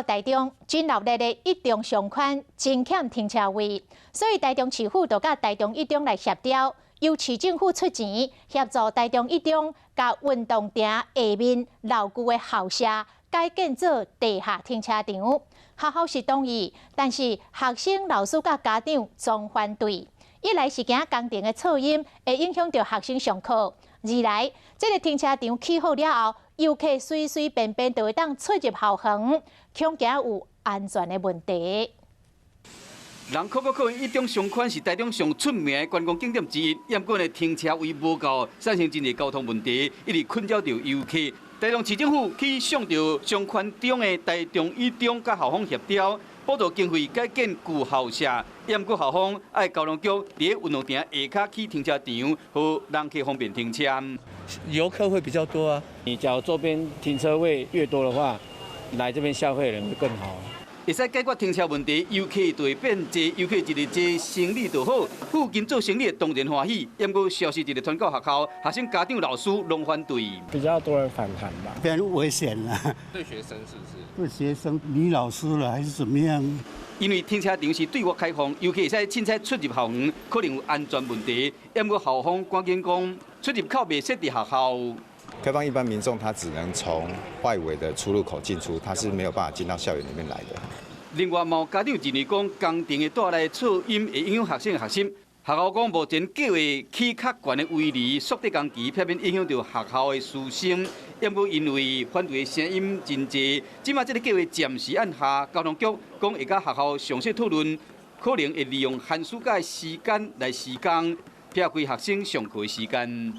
台中真闹热的一中上宽真欠停车位，所以台中市府就甲台中一中来协调，由市政府出钱协助台中一中甲运动场下面老旧的校舍改建做地下停车场。学校是同意，但是学生、老师甲家长总反对。一来是惊工程的噪音会影响到学生上课；二来，这个停车场起好了后，游客随随便便就会当出入校园，恐惊有安全的问题。人可可一中上宽是台中上出名的观光景点之一，不过呢停车位无够，产生真侪交通问题，一直困扰着游客。台中市政府去向着上宽中的台中一中甲校方协调，补助经费改建旧校舍，不过校方爱交通局伫运动场下骹起停车场，和人客方便停车。游客会比较多啊，你只要周边停车位越多的话，来这边消费的人会更好。会使解决停车问题，游客就会变多，游客一日多，生意就好。附近做生意的当然欢喜，不过消息一直传到学校，学生、家长、老师拢反对。比较多人反弹吧，比较危险了。对学生是不是？对学生、女老师了还是怎么样？因为停车场是对外开放，游客会使凊彩出入校园，可能有安全问题。不过校方赶紧讲，出入口袂设伫学校。开放一般民众，他只能从外围的出入口进出，他是没有办法进到校园里面来的。另外，有家长认为讲工程的带来噪音会影响学生的学习。学校讲目前计划起较悬的围篱，缩短工期，避免影响到学校的师生。不过因为反对的声音真济，即马这个计划暂时按下，交通局讲会甲学校详细讨论，可能会利用寒暑假的时间来施工，避开学生上课的时间。